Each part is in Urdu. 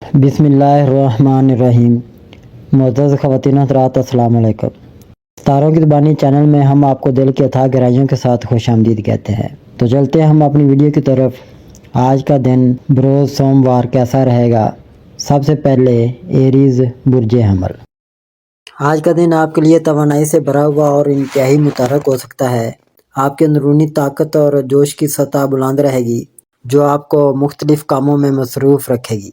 بسم اللہ الرحمن الرحیم۔ معزز خواتین حضرات، السلام علیکم۔ ستاروں کی زبانی چینل میں ہم آپ کو دل کی اتھاہ گہرائیوں کے ساتھ خوش آمدید کہتے ہیں۔ تو چلتے ہیں ہم اپنی ویڈیو کی طرف۔ آج کا دن بروز سوموار کیسا رہے گا؟ سب سے پہلے ایریز برج حمل۔ آج کا دن آپ کے لیے توانائی سے بھرا ہوا اور انتہائی متحرک ہو سکتا ہے۔ آپ کے اندرونی طاقت اور جوش کی سطح بلند رہے گی، جو آپ کو مختلف کاموں میں مصروف رکھے گی۔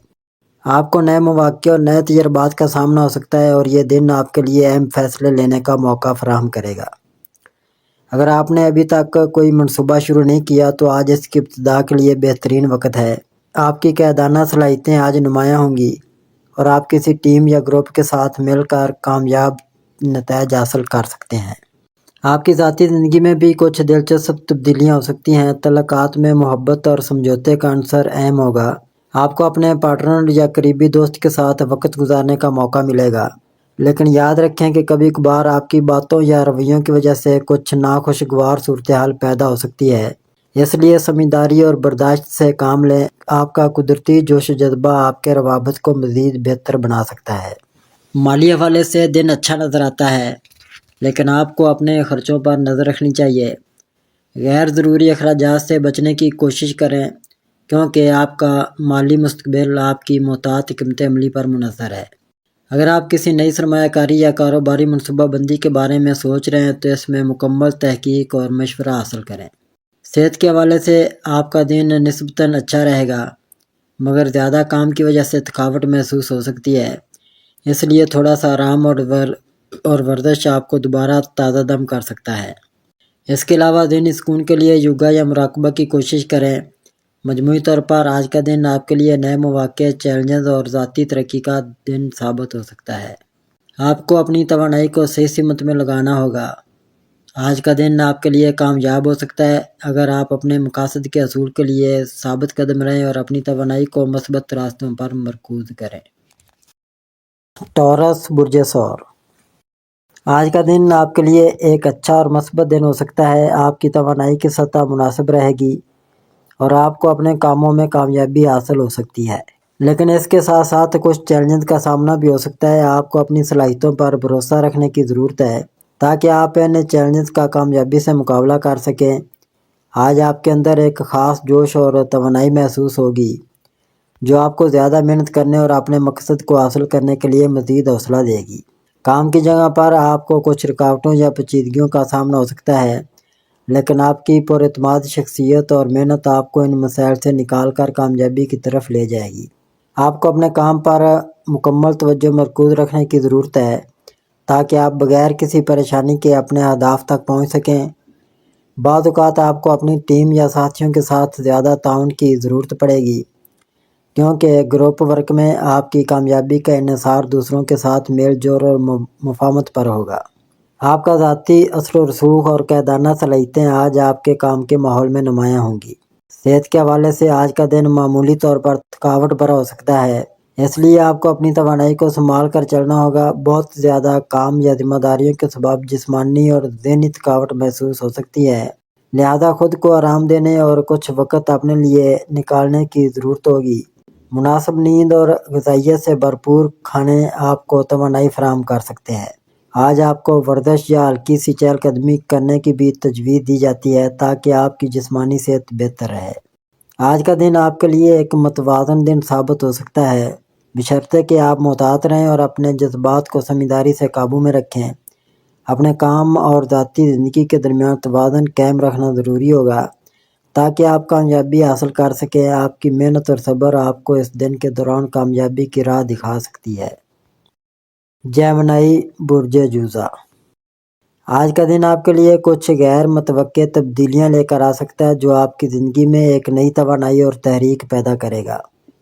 آپ کو نئے مواقع اور نئے تجربات کا سامنا ہو سکتا ہے اور یہ دن آپ کے لیے اہم فیصلے لینے کا موقع فراہم کرے گا۔ اگر آپ نے ابھی تک کوئی منصوبہ شروع نہیں کیا تو آج اس کی ابتدا کے لیے بہترین وقت ہے۔ آپ کی قیادانہ صلاحیتیں آج نمایاں ہوں گی اور آپ کسی ٹیم یا گروپ کے ساتھ مل کر کامیاب نتائج حاصل کر سکتے ہیں۔ آپ کی ذاتی زندگی میں بھی کچھ دلچسپ تبدیلیاں ہو سکتی ہیں۔ تعلقات میں محبت اور سمجھوتے کا عنصر اہم ہوگا۔ آپ کو اپنے پارٹنر یا قریبی دوست کے ساتھ وقت گزارنے کا موقع ملے گا، لیکن یاد رکھیں کہ کبھی کبھار آپ کی باتوں یا رویوں کی وجہ سے کچھ ناخوشگوار صورتحال پیدا ہو سکتی ہے، اس لیے سمجھداری اور برداشت سے کام لیں۔ آپ کا قدرتی جوش و جذبہ آپ کے روابط کو مزید بہتر بنا سکتا ہے۔ مالی حوالے سے دن اچھا نظر آتا ہے، لیکن آپ کو اپنے خرچوں پر نظر رکھنی چاہیے۔ غیر ضروری اخراجات سے بچنے کی کوشش کریں، کیونکہ آپ کا مالی مستقبل آپ کی محتاط حکمت عملی پر منحصر ہے۔ اگر آپ کسی نئی سرمایہ کاری یا کاروباری منصوبہ بندی کے بارے میں سوچ رہے ہیں تو اس میں مکمل تحقیق اور مشورہ حاصل کریں۔ صحت کے حوالے سے آپ کا دن نسبتاً اچھا رہے گا، مگر زیادہ کام کی وجہ سے تھکاوٹ محسوس ہو سکتی ہے، اس لیے تھوڑا سا آرام اور ورزش آپ کو دوبارہ تازہ دم کر سکتا ہے۔ اس کے علاوہ ذہنی سکون کے لیے یوگا یا مراقبہ کی کوشش کریں۔ مجموعی طور پر آج کا دن آپ کے لیے نئے مواقع، چیلنجز اور ذاتی ترقی کا دن ثابت ہو سکتا ہے۔ آپ کو اپنی توانائی کو صحیح سمت میں لگانا ہوگا۔ آج کا دن آپ کے لیے کامیاب ہو سکتا ہے اگر آپ اپنے مقاصد کے حصول کے لیے ثابت قدم رہیں اور اپنی توانائی کو مثبت راستوں پر مرکوز کریں۔ ٹورس برج ثور۔ آج کا دن آپ کے لیے ایک اچھا اور مثبت دن ہو سکتا ہے۔ آپ کی توانائی کی سطح مناسب رہے گی اور آپ کو اپنے کاموں میں کامیابی حاصل ہو سکتی ہے، لیکن اس کے ساتھ ساتھ کچھ چیلنجز کا سامنا بھی ہو سکتا ہے۔ آپ کو اپنی صلاحیتوں پر بھروسہ رکھنے کی ضرورت ہے تاکہ آپ ان چیلنجز کا کامیابی سے مقابلہ کر سکیں۔ آج آپ کے اندر ایک خاص جوش اور توانائی محسوس ہوگی جو آپ کو زیادہ محنت کرنے اور اپنے مقصد کو حاصل کرنے کے لیے مزید حوصلہ دے گی۔ کام کی جگہ پر آپ کو کچھ رکاوٹوں یا پیچیدگیوں کا سامنا ہو سکتا ہے، لیکن آپ کی پر اعتماد شخصیت اور محنت آپ کو ان مسائل سے نکال کر کامیابی کی طرف لے جائے گی۔ آپ کو اپنے کام پر مکمل توجہ مرکوز رکھنے کی ضرورت ہے تاکہ آپ بغیر کسی پریشانی کے اپنے اہداف تک پہنچ سکیں۔ بعض اوقات آپ کو اپنی ٹیم یا ساتھیوں کے ساتھ زیادہ تعاون کی ضرورت پڑے گی، کیونکہ گروپ ورک میں آپ کی کامیابی کا انحصار دوسروں کے ساتھ میل جول اور مفاہمت پر ہوگا۔ آپ کا ذاتی اثر و رسوخ اور قیادانہ صلاحیتیں آج آپ کے کام کے ماحول میں نمایاں ہوں گی۔ صحت کے حوالے سے آج کا دن معمولی طور پر تھکاوٹ بھرا ہو سکتا ہے، اس لیے آپ کو اپنی توانائی کو سنبھال کر چلنا ہوگا۔ بہت زیادہ کام یا ذمہ داریوں کے سبب جسمانی اور ذہنی تھکاوٹ محسوس ہو سکتی ہے، لہذا خود کو آرام دینے اور کچھ وقت اپنے لیے نکالنے کی ضرورت ہوگی۔ مناسب نیند اور غذائیت سے بھرپور کھانے آپ کو توانائی فراہم کر سکتے ہیں۔ آج آپ کو ورزش یا ہلکی سی چہل قدمی کرنے کی بھی تجویز دی جاتی ہے تاکہ آپ کی جسمانی صحت بہتر رہے۔ آج کا دن آپ کے لیے ایک متوازن دن ثابت ہو سکتا ہے، بشرطے کہ آپ محتاط رہیں اور اپنے جذبات کو سمجھداری سے قابو میں رکھیں۔ اپنے کام اور ذاتی زندگی کے درمیان توازن قائم رکھنا ضروری ہوگا تاکہ آپ کامیابی حاصل کر سکیں۔ آپ کی محنت اور صبر آپ کو اس دن کے دوران کامیابی کی راہ دکھا سکتی ہے۔ جیمنائی برج جوزہ۔ آج کا دن آپ کے لیے کچھ غیر متوقع تبدیلیاں لے کر آ سکتا ہے جو آپ کی زندگی میں ایک نئی توانائی اور تحریک پیدا کرے گا۔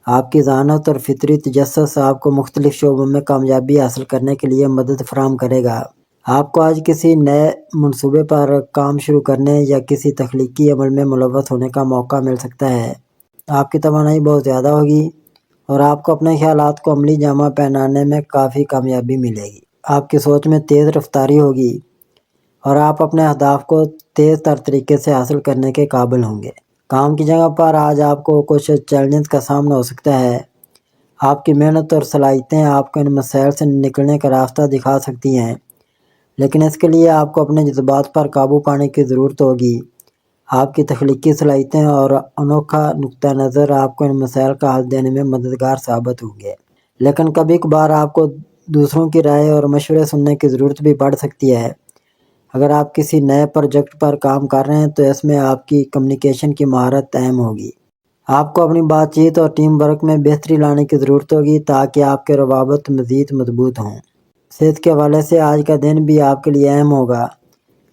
آپ کی ذہانت اور فطری تجسس آپ کو مختلف شعبوں میں کامیابی حاصل کرنے کے لیے مدد فراہم کرے گا۔ آپ کو آج کسی نئے منصوبے پر کام شروع کرنے یا کسی تخلیقی عمل میں ملوث ہونے کا موقع مل سکتا ہے۔ آپ کی توانائی بہت زیادہ ہوگی اور آپ کو اپنے خیالات کو عملی جامہ پہنانے میں کافی کامیابی ملے گی۔ آپ کی سوچ میں تیز رفتاری ہوگی اور آپ اپنے اہداف کو تیز تر طریقے سے حاصل کرنے کے قابل ہوں گے۔ کام کی جگہ پر آج آپ کو کچھ چیلنجز کا سامنا ہو سکتا ہے۔ آپ کی محنت اور صلاحیتیں آپ کو ان مسائل سے نکلنے کا راستہ دکھا سکتی ہیں، لیکن اس کے لیے آپ کو اپنے جذبات پر قابو پانے کی ضرورت ہوگی۔ آپ کی تخلیقی صلاحیتیں اور انوکھا نقطہ نظر آپ کو ان مسائل کا حل دینے میں مددگار ثابت ہوں گے، لیکن کبھی کبھار آپ کو دوسروں کی رائے اور مشورے سننے کی ضرورت بھی پڑ سکتی ہے۔ اگر آپ کسی نئے پروجیکٹ پر کام کر رہے ہیں تو اس میں آپ کی کمیونیکیشن کی مہارت اہم ہوگی۔ آپ کو اپنی بات چیت اور ٹیم ورک میں بہتری لانے کی ضرورت ہوگی تاکہ آپ کے روابط مزید مضبوط ہوں۔ صحت کے حوالے سے آج کا دن بھی آپ کے لیے اہم ہوگا۔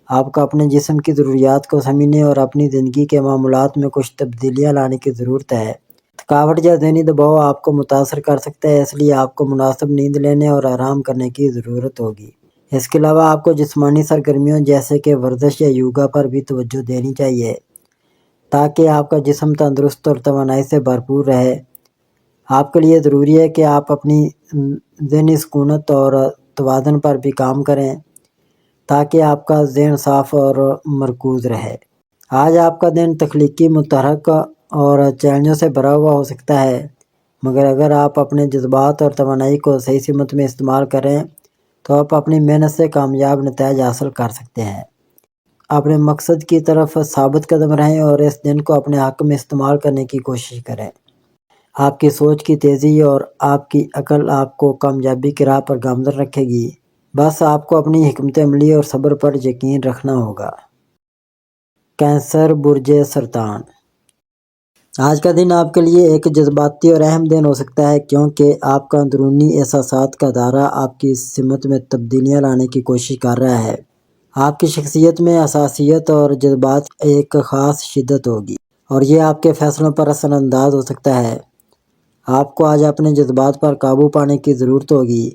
آپ کو اپنے جسم کی ضروریات کو سمجھنے اور اپنی زندگی کے معمولات میں کچھ تبدیلیاں لانے کی ضرورت ہے۔ تھکاوٹ یا ذہنی دباؤ آپ کو متاثر کر سکتا ہے، اس لیے آپ کو مناسب نیند لینے اور آرام کرنے کی ضرورت ہوگی۔ اس کے علاوہ آپ کو جسمانی سرگرمیوں جیسے کہ ورزش یا یوگا پر بھی توجہ دینی چاہیے تاکہ آپ کا جسم تندرست اور توانائی سے بھرپور رہے۔ آپ کے لیے ضروری ہے کہ آپ اپنی ذہنی سکونت اور توازن پر بھی کام کریں تاکہ آپ کا ذہن صاف اور مرکوز رہے۔ آج آپ کا دن تخلیقی، متحرک اور چیلنجوں سے بھرا ہوا ہو سکتا ہے، مگر اگر آپ اپنے جذبات اور توانائی کو صحیح سمت میں استعمال کریں تو آپ اپنی محنت سے کامیاب نتائج حاصل کر سکتے ہیں۔ اپنے مقصد کی طرف ثابت قدم رہیں اور اس دن کو اپنے حق میں استعمال کرنے کی کوشش کریں۔ آپ کی سوچ کی تیزی اور آپ کی عقل آپ کو کامیابی کی راہ پر گامزن رکھے گی، بس آپ کو اپنی حکمت عملی اور صبر پر یقین رکھنا ہوگا۔ کینسر، برج سرطان۔ آج کا دن آپ کے لیے ایک جذباتی اور اہم دن ہو سکتا ہے کیونکہ آپ کا اندرونی احساسات کا دائرہ آپ کی سمت میں تبدیلیاں لانے کی کوشش کر رہا ہے۔ آپ کی شخصیت میں حساسیت اور جذبات ایک خاص شدت ہوگی اور یہ آپ کے فیصلوں پر اثر انداز ہو سکتا ہے۔ آپ کو آج اپنے جذبات پر قابو پانے کی ضرورت ہوگی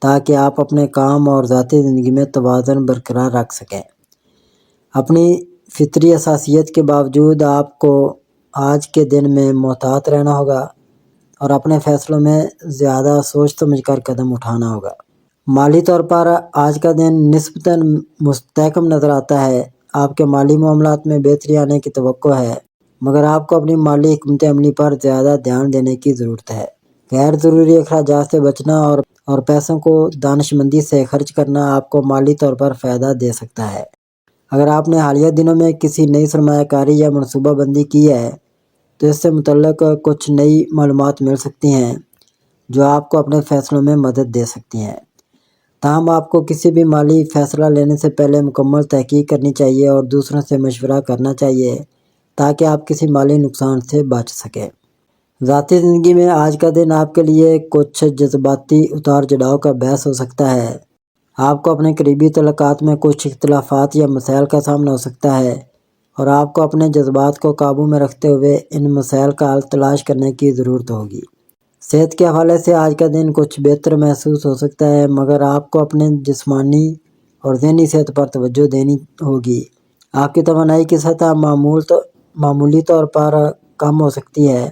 تاکہ آپ اپنے کام اور ذاتی زندگی میں توازن برقرار رکھ سکیں۔ اپنی فطری حساسیت کے باوجود آپ کو آج کے دن میں محتاط رہنا ہوگا اور اپنے فیصلوں میں زیادہ سوچ سمجھ کر قدم اٹھانا ہوگا۔ مالی طور پر آج کا دن نسبتاً مستحکم نظر آتا ہے۔ آپ کے مالی معاملات میں بہتری آنے کی توقع ہے، مگر آپ کو اپنی مالی حکمت عملی پر زیادہ دھیان دینے کی ضرورت ہے۔ غیر ضروری اخراجات سے بچنا اور پیسوں کو دانش مندی سے خرچ کرنا آپ کو مالی طور پر فائدہ دے سکتا ہے۔ اگر آپ نے حالیہ دنوں میں کسی نئی سرمایہ کاری یا منصوبہ بندی کی ہے تو اس سے متعلق کچھ نئی معلومات مل سکتی ہیں جو آپ کو اپنے فیصلوں میں مدد دے سکتی ہیں۔ تاہم آپ کو کسی بھی مالی فیصلہ لینے سے پہلے مکمل تحقیق کرنی چاہیے اور دوسروں سے مشورہ کرنا چاہیے تاکہ آپ کسی مالی نقصان سے بچ سکیں۔ ذاتی زندگی میں آج کا دن آپ کے لیے کچھ جذباتی اتار چڑھاؤ کا باعث ہو سکتا ہے۔ آپ کو اپنے قریبی تعلقات میں کچھ اختلافات یا مسائل کا سامنا ہو سکتا ہے اور آپ کو اپنے جذبات کو قابو میں رکھتے ہوئے ان مسائل کا حل تلاش کرنے کی ضرورت ہوگی۔ صحت کے حوالے سے آج کا دن کچھ بہتر محسوس ہو سکتا ہے، مگر آپ کو اپنے جسمانی اور ذہنی صحت پر توجہ دینی ہوگی۔ آپ کی توانائی کی سطح معمولی طور پر کم ہو سکتی ہے،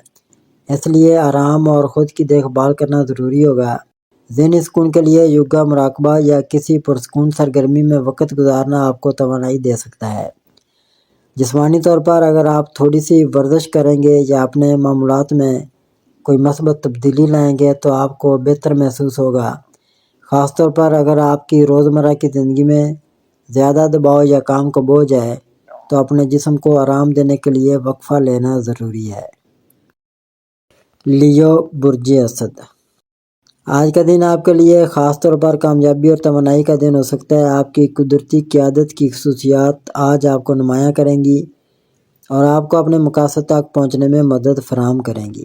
اس لیے آرام اور خود کی دیکھ بھال کرنا ضروری ہوگا۔ ذہنی سکون کے لیے یوگا، مراقبہ یا کسی پرسکون سرگرمی میں وقت گزارنا آپ کو توانائی دے سکتا ہے۔ جسمانی طور پر اگر آپ تھوڑی سی ورزش کریں گے یا اپنے معمولات میں کوئی مثبت تبدیلی لائیں گے تو آپ کو بہتر محسوس ہوگا، خاص طور پر اگر آپ کی روزمرہ کی زندگی میں زیادہ دباؤ یا کام کا بوجھ ہے تو اپنے جسم کو آرام دینے کے لیے وقفہ لینا ضروری ہے۔ لیو، برج اسد۔ آج کا دن آپ کے لیے خاص طور پر کامیابی اور توانائی کا دن ہو سکتا ہے۔ آپ کی قدرتی قیادت کی خصوصیات آج آپ کو نمایاں کریں گی اور آپ کو اپنے مقاصد تک پہنچنے میں مدد فراہم کریں گی۔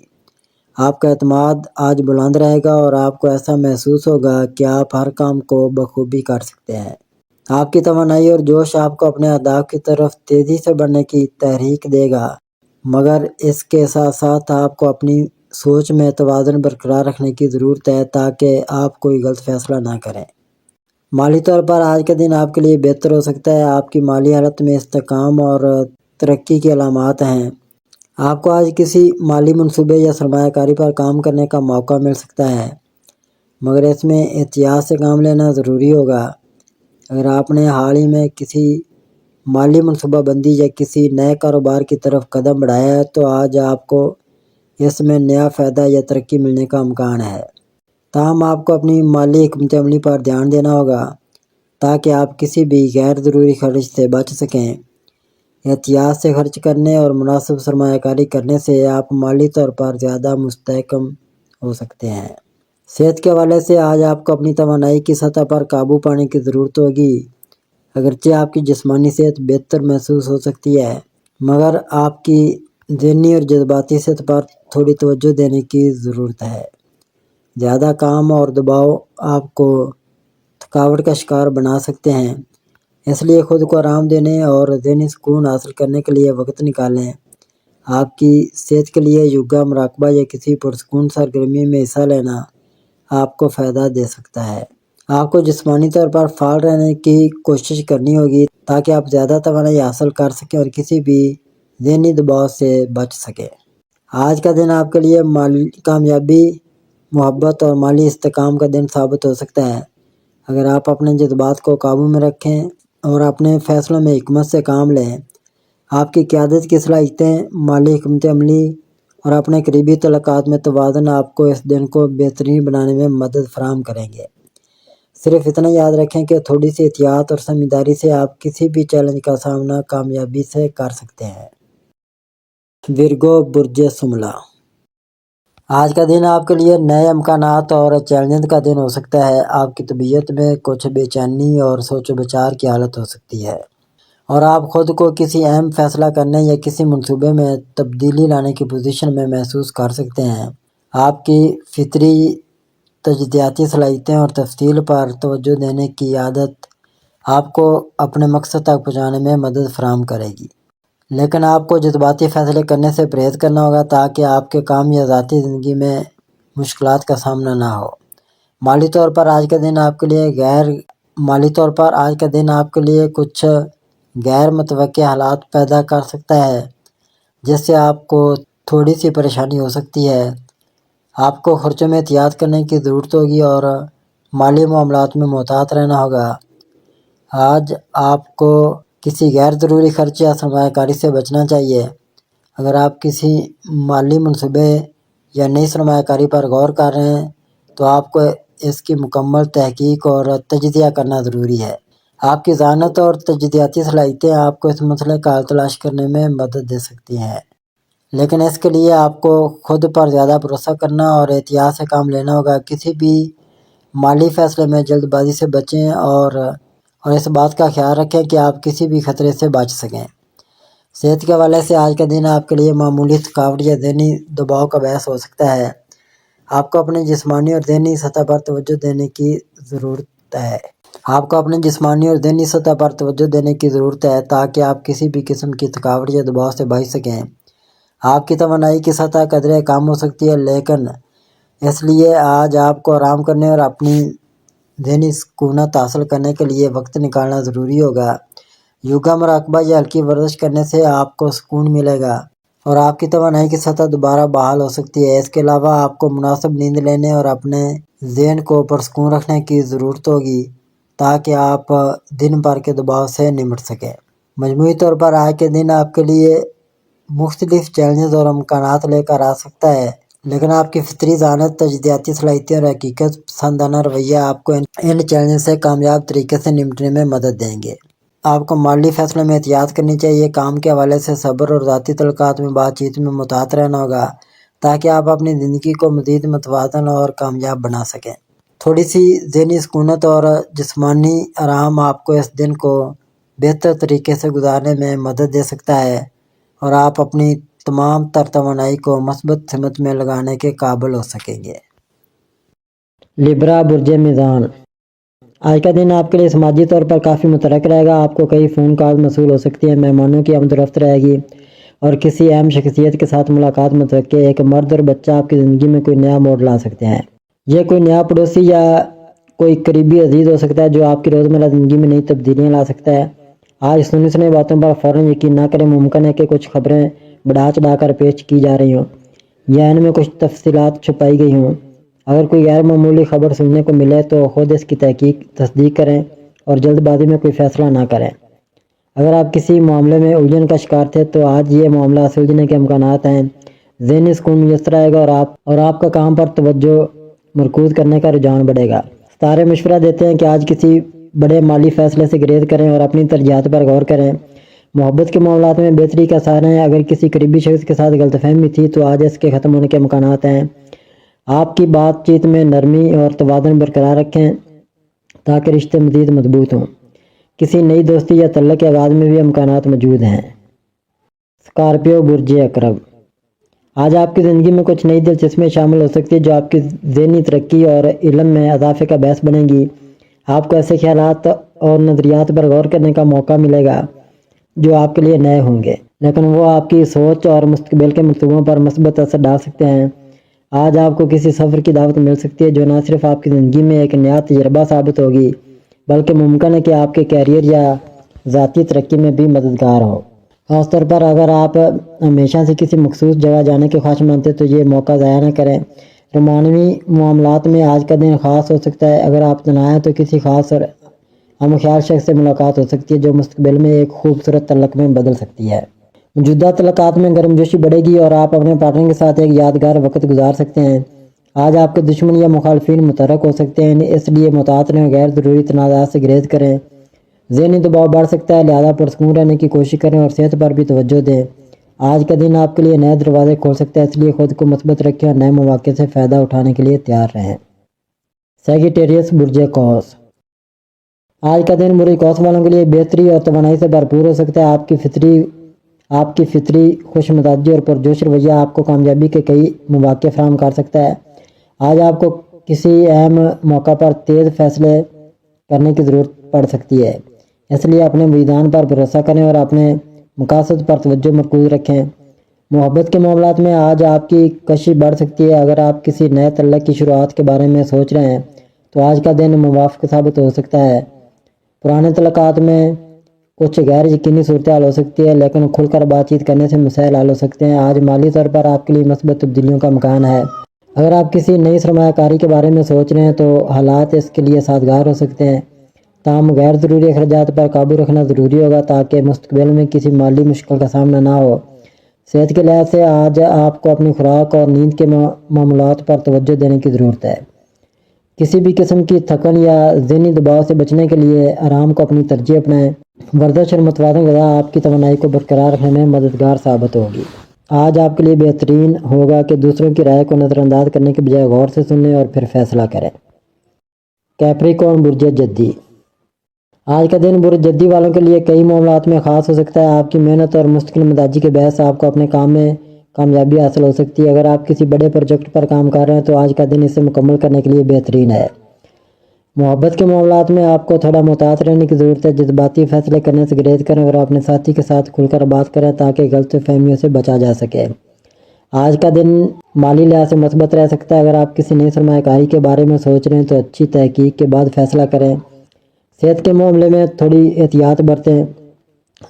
آپ کا اعتماد آج بلند رہے گا اور آپ کو ایسا محسوس ہوگا کہ آپ ہر کام کو بخوبی کر سکتے ہیں۔ آپ کی توانائی اور جوش آپ کو اپنے اہداف کی طرف تیزی سے بڑھنے کی تحریک دے گا، مگر اس کے ساتھ ساتھ آپ کو اپنی سوچ میں توازن برقرار رکھنے کی ضرورت ہے تاکہ آپ کوئی غلط فیصلہ نہ کریں۔ مالی طور پر آج کا دن آپ کے لیے بہتر ہو سکتا ہے۔ آپ کی مالی حالت میں استحکام اور ترقی کی علامات ہیں۔ آپ کو آج کسی مالی منصوبے یا سرمایہ کاری پر کام کرنے کا موقع مل سکتا ہے، مگر اس میں احتیاط سے کام لینا ضروری ہوگا۔ اگر آپ نے حال ہی میں کسی مالی منصوبہ بندی یا کسی نئے کاروبار کی طرف قدم بڑھایا ہے تو آج آپ کو اس میں نیا فائدہ یا ترقی ملنے کا امکان ہے۔ تاہم آپ کو اپنی مالی حکمت عملی پر دھیان دینا ہوگا تاکہ آپ کسی بھی غیر ضروری خرچ سے بچ سکیں۔ احتیاط سے خرچ کرنے اور مناسب سرمایہ کاری کرنے سے آپ مالی طور پر زیادہ مستحکم ہو سکتے ہیں۔ صحت کے حوالے سے آج آپ کو اپنی توانائی کی سطح پر قابو پانے کی ضرورت ہوگی۔ اگرچہ آپ کی جسمانی صحت بہتر محسوس ہو سکتی ہے، مگر آپ کی ذہنی اور جذباتی صحت پر تھوڑی توجہ دینے کی ضرورت ہے۔ زیادہ کام اور دباؤ آپ کو تھکاوٹ کا شکار بنا سکتے ہیں، اس لیے خود کو آرام دینے اور ذہنی سکون حاصل کرنے کے لیے وقت نکالیں۔ آپ کی صحت کے لیے یوگا، مراقبہ یا کسی پرسکون سرگرمی میں حصہ لینا آپ کو فائدہ دے سکتا ہے۔ آپ کو جسمانی طور پر فعال رہنے کی کوشش کرنی ہوگی تاکہ آپ زیادہ توانائی حاصل کر سکیں اور کسی بھی ذہنی دباؤ سے بچ سکیں۔ آج کا دن آپ کے لیے مالی کامیابی، محبت اور مالی استحکام کا دن ثابت ہو سکتا ہے۔ اگر آپ اپنے جذبات کو قابو میں رکھیں اور اپنے فیصلوں میں حکمت سے کام لیں، آپ کی قیادت کی صلاحیتیں، مالی حکمت عملی اور اپنے قریبی تعلقات میں توازن آپ کو اس دن کو بہترین بنانے میں مدد فراہم کریں گے۔ صرف اتنا یاد رکھیں کہ تھوڑی سی احتیاط اور سمجھداری سے آپ کسی بھی چیلنج کا سامنا کامیابی سے کر سکتے ہیں۔ ورگو، برج شملہ۔ آج کا دن آپ کے لیے نئے امکانات اور چیلنجز کا دن ہو سکتا ہے۔ آپ کی طبیعت میں کچھ بے چینی اور سوچ و بچار کی حالت ہو سکتی ہے، اور آپ خود کو کسی اہم فیصلہ کرنے یا کسی منصوبے میں تبدیلی لانے کی پوزیشن میں محسوس کر سکتے ہیں۔ آپ کی فطری تجزیاتی صلاحیتیں اور تفصیل پر توجہ دینے کی عادت آپ کو اپنے مقصد تک پہنچانے میں مدد فراہم کرے گی، لیکن آپ کو جذباتی فیصلے کرنے سے پرہیز کرنا ہوگا تاکہ آپ کے کام یا ذاتی زندگی میں مشکلات کا سامنا نہ ہو۔ مالی طور پر آج کا دن آپ کے لیے کچھ غیر متوقع حالات پیدا کر سکتا ہے، جس سے آپ کو تھوڑی سی پریشانی ہو سکتی ہے۔ آپ کو خرچوں میں احتیاط کرنے کی ضرورت ہوگی اور مالی معاملات میں محتاط رہنا ہوگا۔ آج آپ کو کسی غیر ضروری خرچ یا سرمایہ کاری سے بچنا چاہیے۔ اگر آپ کسی مالی منصوبے یا نئی سرمایہ کاری پر غور کر رہے ہیں تو آپ کو اس کی مکمل تحقیق اور تجزیہ کرنا ضروری ہے۔ آپ کی ذہانت اور تجزیاتی صلاحیتیں آپ کو اس مسئلے کا حل تلاش کرنے میں مدد دے سکتی ہیں، لیکن اس کے لیے آپ کو خود پر زیادہ بھروسہ کرنا اور احتیاط سے کام لینا ہوگا۔ کسی بھی مالی فیصلے میں جلد بازی سے بچیں اور اس بات کا خیال رکھیں کہ آپ کسی بھی خطرے سے بچ سکیں۔ صحت کے حوالے سے آج کا دن آپ کے لیے معمولی تھکاوٹ یا ذہنی دباؤ کا باعث ہو سکتا ہے۔ آپ کو اپنے جسمانی اور ذہنی سطح پر توجہ دینے کی ضرورت ہے تاکہ آپ کسی بھی قسم کی تھکاوٹ یا دباؤ سے بچ سکیں۔ آپ کی توانائی کی سطح قدرے کم ہو سکتی ہے، لیکن اس لیے آج آپ کو آرام کرنے اور اپنی ذہنی سکونت حاصل کرنے کے لیے وقت نکالنا ضروری ہوگا۔ یوگا، مراقبہ یا ہلکی ورزش کرنے سے آپ کو سکون ملے گا اور آپ کی توانائی کی سطح دوبارہ بحال ہو سکتی ہے۔ اس کے علاوہ آپ کو مناسب نیند لینے اور اپنے ذہن کو پرسکون رکھنے کی ضرورت ہوگی تاکہ آپ دن بھر کے دباؤ سے نمٹ سکیں۔ مجموعی طور پر آج کے دن آپ کے لیے مختلف چیلنجز اور امکانات لے کر آ سکتا ہے، لیکن آپ کی فطری ذہانت، تجزیاتی صلاحیتیں اور حقیقت پسندانہ رویہ آپ کو ان چیلنجز سے کامیاب طریقے سے نمٹنے میں مدد دیں گے۔ آپ کو مالی فیصلوں میں احتیاط کرنی چاہیے۔ کام کے حوالے سے صبر اور ذاتی تعلقات میں بات چیت میں محتاط رہنا ہوگا تاکہ آپ اپنی زندگی کو مزید متوازن اور کامیاب بنا سکیں۔ تھوڑی سی ذہنی سکونت اور جسمانی آرام آپ کو اس دن کو بہتر طریقے سے گزارنے میں مدد دے سکتا ہے اور آپ اپنی تمام تر توانائی کو مثبت سمت میں لگانے کے قابل ہو سکیں گے۔ لبرا، برج میزان۔ آج کا دن آپ کے لیے سماجی طور پر کافی متحرک رہے گا۔ آپ کو کئی فون کال موصول ہو سکتی ہیں، مہمانوں کی آمد و رفت رہے گی اور کسی اہم شخصیت کے ساتھ ملاقات متوقع ہے۔ ایک مرد اور بچہ آپ کی زندگی میں کوئی نیا موڑ لا سکتے ہیں۔ یہ کوئی نیا پڑوسی یا کوئی قریبی عزیز ہو سکتا ہے جو آپ کی روزمرہ زندگی میں نئی تبدیلیاں لا سکتا ہے۔ آج سنی سنی باتوں پر فوراً یقین نہ کریں۔ ممکن ہے کہ کچھ خبریں بڑھا چڑھا کر پیش کی جا رہی ہوں یا ان میں کچھ تفصیلات چھپائی گئی ہوں۔ اگر کوئی غیر معمولی خبر سننے کو ملے تو خود اس کی تصدیق کریں اور جلد بازی میں کوئی فیصلہ نہ کریں۔ اگر آپ کسی معاملے میں الجھن کا شکار تھے تو آج یہ معاملہ سلجھنے کے امکانات ہیں۔ ذہنی سکون میسر آئے گا اور آپ کا کام پر توجہ مرکوز کرنے کا رجحان بڑھے گا۔ ستارے مشورہ دیتے ہیں کہ آج کسی بڑے مالی فیصلے سے گریز کریں اور اپنی ترجیحات پر غور کریں۔ محبت کے معاملات میں بہتری کا سارا ہے۔ اگر کسی قریبی شخص کے ساتھ غلط فہمی تھی تو آج اس کے ختم ہونے کے امکانات ہیں۔ آپ کی بات چیت میں نرمی اور توازن برقرار رکھیں تاکہ رشتے مزید مضبوط ہوں۔ کسی نئی دوستی یا تعلق کے آغاز میں بھی امکانات موجود ہیں۔ اسکارپیو برج عقرب، آج آپ کی زندگی میں کچھ نئی دلچسپیاں شامل ہو سکتی ہیں جو آپ کی ذہنی ترقی اور علم میں اضافے کا باعث بنے گی۔ آپ کو ایسے خیالات اور نظریات پر غور کرنے کا موقع ملے گا جو آپ کے لیے نئے ہوں گے، لیکن وہ آپ کی سوچ اور مستقبل کے منصوبوں پر مثبت اثر ڈال سکتے ہیں۔ آج آپ کو کسی سفر کی دعوت مل سکتی ہے جو نہ صرف آپ کی زندگی میں ایک نیا تجربہ ثابت ہوگی بلکہ ممکن ہے کہ آپ کے کیریئر یا ذاتی ترقی میں بھی مددگار ہو۔ خاص طور پر اگر آپ ہمیشہ سے کسی مخصوص جگہ جانے کے خواہش مانتے تو یہ موقع ضائع نہ کریں۔ رومانوی معاملات میں آج کا دن خاص ہو سکتا ہے۔ اگر آپ تنہا ہیں تو کسی خاص اور ہم خیال شخص سے ملاقات ہو سکتی ہے جو مستقبل میں ایک خوبصورت تعلق میں بدل سکتی ہے۔ موجودہ تعلقات میں گرم جوشی بڑھے گی اور آپ اپنے پارٹنر کے ساتھ ایک یادگار وقت گزار سکتے ہیں۔ آج آپ کے دشمن یا مخالفین متحرک ہو سکتے ہیں، اس لیے محتاط رہیں اور غیر ضروری تنازعات سے گریز کریں۔ ذہنی دباؤ بڑھ سکتا ہے، لہذا پرسکون رہنے کی کوشش کریں اور صحت پر بھی توجہ دیں۔ آج کا دن آپ کے لیے نئے دروازے کھول سکتا ہے، اس لیے خود کو مثبت رکھیں اور نئے مواقع سے فائدہ اٹھانے کے لیے تیار رہیں۔ سیجیٹیریس برج قوس، آج کا دن برج قوس والوں کے لیے بہتری اور توانائی سے بھرپور ہو سکتا ہے۔ آپ کی فطری خوش مزاجی اور پرجوش رویہ آپ کو کامیابی کے کئی مواقع فراہم کر سکتا ہے۔ آج آپ کو کسی اہم موقع پر تیز فیصلے کرنے کی ضرورت پڑ سکتی ہے، اس لیے اپنے وجدان پر بھروسہ کریں اور اپنے مقاصد پر توجہ مرکوز رکھیں۔ محبت کے معاملات میں آج آپ کی کشش بڑھ سکتی ہے۔ اگر آپ کسی نئے تعلق کی شروعات کے بارے میں سوچ رہے ہیں تو آج کا دن موافق ثابت ہو سکتا ہے۔ پرانے تعلقات میں کچھ غیر یقینی صورتحال ہو سکتی ہے، لیکن کھل کر بات چیت کرنے سے مسائل حل ہو سکتے ہیں۔ آج مالی طور پر آپ کے لیے مثبت تبدیلیوں کا امکان ہے۔ اگر آپ کسی نئی سرمایہ کاری کے بارے میں سوچ رہے ہیں تو حالات اس کے لیے سازگار ہو سکتے ہیں، تاہم غیر ضروری اخراجات پر قابو رکھنا ضروری ہوگا تاکہ مستقبل میں کسی مالی مشکل کا سامنا نہ ہو۔ صحت کے لحاظ سے آج آپ کو اپنی خوراک اور نیند کے معاملات پر توجہ دینے کی ضرورت ہے۔ کسی بھی قسم کی تھکن یا ذہنی دباؤ سے بچنے کے لیے آرام کو اپنی ترجیح اپنائیں۔ ورزش اور متوازن غذا آپ کی توانائی کو برقرار رکھنے میں مددگار ثابت ہوگی۔ آج آپ کے لیے بہترین ہوگا کہ دوسروں کی رائے کو نظر انداز کرنے کے بجائے غور سے سنیں اور پھر فیصلہ کریں۔ کیپریکارن برج جدی، آج کا دن برج جدی والوں کے لیے کئی معاملات میں خاص ہو سکتا ہے۔ آپ کی محنت اور مستقل مزاجی کے باعث آپ کو اپنے کام میں کامیابی حاصل ہو سکتی ہے۔ اگر آپ کسی بڑے پروجیکٹ پر کام کر رہے ہیں تو آج کا دن اسے مکمل کرنے کے لیے بہترین ہے۔ محبت کے معاملات میں آپ کو تھوڑا محتاط رہنے کی ضرورت ہے۔ جذباتی فیصلے کرنے سے گریز کریں اور اپنے ساتھی کے ساتھ کھل کر بات کریں تاکہ غلط فہمیوں سے بچا جا سکے۔ آج کا دن مالی لحاظ سے مثبت رہ سکتا ہے۔ اگر آپ کسی نئی سرمایہ کاری کے بارے میں سوچ رہے ہیں تو اچھی تحقیق کے بعد فیصلہ کریں۔ صحت کے معاملے میں تھوڑی احتیاط برتیں۔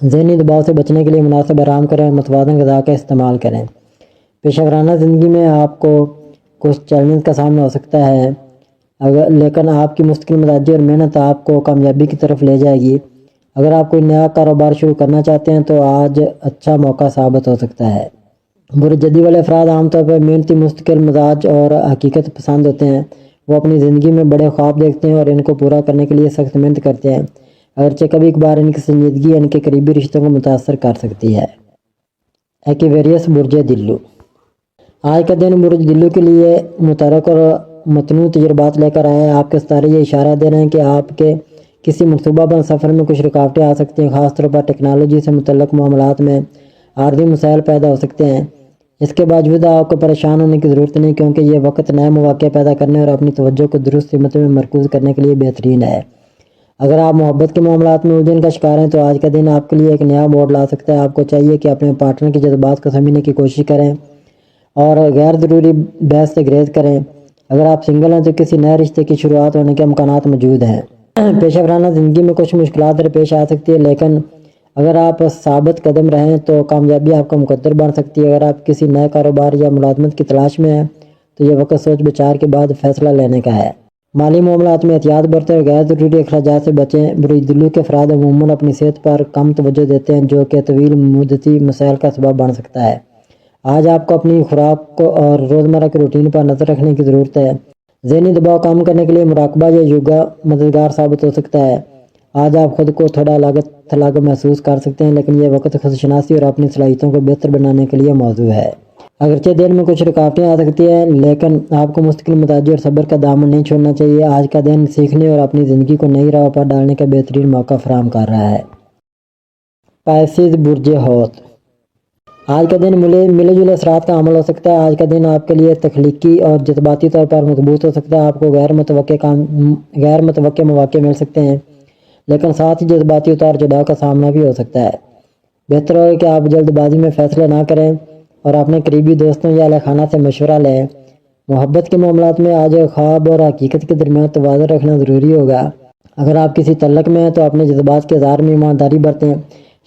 ذہنی دباؤ سے بچنے کے لیے مناسب آرام کریں اور متوازن غذا کا استعمال کریں۔ پیشہ ورانہ زندگی میں آپ کو کچھ چیلنج کا سامنا ہو سکتا ہے، لیکن آپ کی مستقل مزاجی اور محنت آپ کو کامیابی کی طرف لے جائے گی۔ اگر آپ کوئی نیا کاروبار شروع کرنا چاہتے ہیں تو آج اچھا موقع ثابت ہو سکتا ہے۔ برج جدی والے افراد عام طور پر محنتی، مستقل مزاج اور حقیقت پسند ہوتے ہیں۔ وہ اپنی زندگی میں بڑے خواب دیکھتے ہیں اور ان کو پورا کرنے کے لیے سخت محنت کرتے ہیں، اگرچہ کبھی کبھار ان کی سنجیدگی ان کے قریبی رشتوں کو متاثر کر سکتی ہے۔ ایکویریس برج دلو، آج کا دن برج دلو کے لیے متحرک اور متنوع تجربات لے کر آیا ہے۔ آپ کے ستارے یہ اشارہ دے رہے ہیں کہ آپ کے کسی منصوبہ بند سفر میں کچھ رکاوٹیں آ سکتی ہیں، خاص طور پر ٹیکنالوجی سے متعلق معاملات میں عارضی مسائل پیدا ہو سکتے ہیں۔ اس کے باوجود آپ کو پریشان ہونے کی ضرورت نہیں، کیونکہ یہ وقت نئے مواقع پیدا کرنے اور اپنی توجہ کو درست سمت میں مرکوز کرنے کے لیے بہترین ہے۔ اگر آپ محبت کے معاملات میں الجھن کا شکار ہیں تو آج کا دن آپ کے لیے ایک نیا موڑ لا سکتا ہے۔ آپ کو چاہیے کہ اپنے پارٹنر کے جذبات کو سمجھنے کی کوشش کریں اور غیر ضروری بحث سے گریز کریں۔ اگر آپ سنگل ہیں تو کسی نئے رشتے کی شروعات ہونے کے امکانات موجود ہیں۔ پیشہ ورانہ زندگی میں کچھ مشکلات درپیش آ سکتی ہے، لیکن اگر آپ ثابت قدم رہیں تو کامیابی آپ کا مقدر بن سکتی ہے۔ اگر آپ کسی نئے کاروبار یا ملازمت کی تلاش میں ہیں تو یہ وقت سوچ بچار کے بعد فیصلہ لینے کا ہے۔ مالی معاملات میں احتیاط برتیں اور غیر ضروری اخراجات سے بچیں۔ برج دلو کے افراد عموماً اپنی صحت پر کم توجہ دیتے ہیں، جو کہ طویل مدتی مسائل کا سبب بن سکتا ہے۔ آج آپ کو اپنی خوراک کو اور روزمرہ کے روٹین پر نظر رکھنے کی ضرورت ہے۔ ذہنی دباؤ کم کرنے کے لیے مراقبہ یا یوگا مددگار ثابت ہو سکتا ہے۔ آج آپ خود کو تھوڑا لاغر محسوس کر سکتے ہیں، لیکن یہ وقت خود شناسی اور اپنی صلاحیتوں کو بہتر بنانے کے لیے موزوں ہے۔ اگرچہ دن میں کچھ رکاوٹیں آ سکتی ہیں، لیکن آپ کو مستقل مزاجی اور صبر کا دامن نہیں چھوڑنا چاہیے۔ آج کا دن سیکھنے اور اپنی زندگی کو نئی راہ پر ڈالنے کا بہترین موقع فراہم کر رہا ہے۔ پائسیز برج حوت، آج کا دن ملے جلے اثرات کا عمل ہو سکتا ہے۔ آج کا دن آپ کے لیے تخلیقی اور جذباتی طور پر مضبوط ہو سکتا ہے۔ آپ کو غیر متوقع مواقع مل سکتے ہیں، لیکن ساتھ ہی جذباتی اتار چڑھاؤ کا سامنا بھی ہو سکتا ہے۔ بہتر ہے کہ آپ جلد بازی میں فیصلے نہ کریں اور اپنے قریبی دوستوں یا اہل خانہ سے مشورہ لیں۔ محبت کے معاملات میں آج خواب اور حقیقت کے درمیان توازن رکھنا ضروری ہوگا۔ اگر آپ کسی تعلق میں ہیں تو اپنے جذبات کے اظہار میں ایمانداری برتیں۔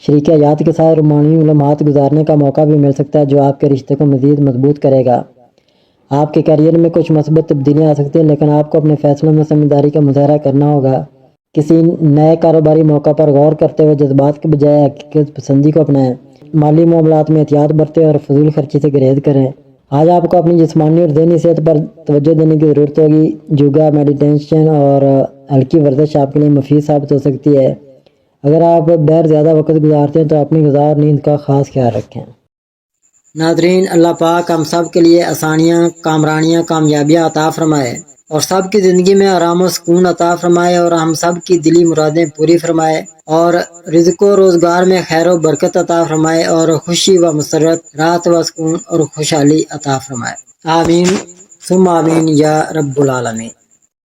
شریک حیات کے ساتھ رومانوی لمحات گزارنے کا موقع بھی مل سکتا ہے، جو آپ کے رشتے کو مزید مضبوط کرے گا۔ آپ کے کیریئر میں کچھ مثبت تبدیلیاں آ سکتی ہیں، لیکن آپ کو اپنے فیصلوں میں سمجھداری کا مظاہرہ کرنا ہوگا۔ کسی نئے کاروباری موقع پر غور کرتے ہوئے جذبات کے بجائے حقیقت پسندی کو اپنائیں۔ مالی معاملات میں احتیاط برتیں اور فضول خرچی سے گریز کریں۔ آج آپ کو اپنی جسمانی اور ذہنی صحت پر توجہ دینے کی ضرورت ہوگی۔ یوگا، میڈیٹیشن اور ہلکی ورزش آپ کے لیے مفید ثابت ہو سکتی ہے۔ اگر آپ باہر زیادہ وقت گزارتے ہیں تو اپنی غذا اور نیند کا خاص خیال رکھیں۔ ناظرین، اللہ پاک ہم سب کے لیے آسانیاں، کامرانیاں، کامیابیاں عطا فرمائے اور سب کی زندگی میں آرام و سکون عطا فرمائے اور ہم سب کی دلی مرادیں پوری فرمائے اور رزق و روزگار میں خیر و برکت عطا فرمائے اور خوشی و مسرت، راحت و سکون اور خوشحالی عطا فرمائے۔ آمین ثم آمین یا رب العالمین۔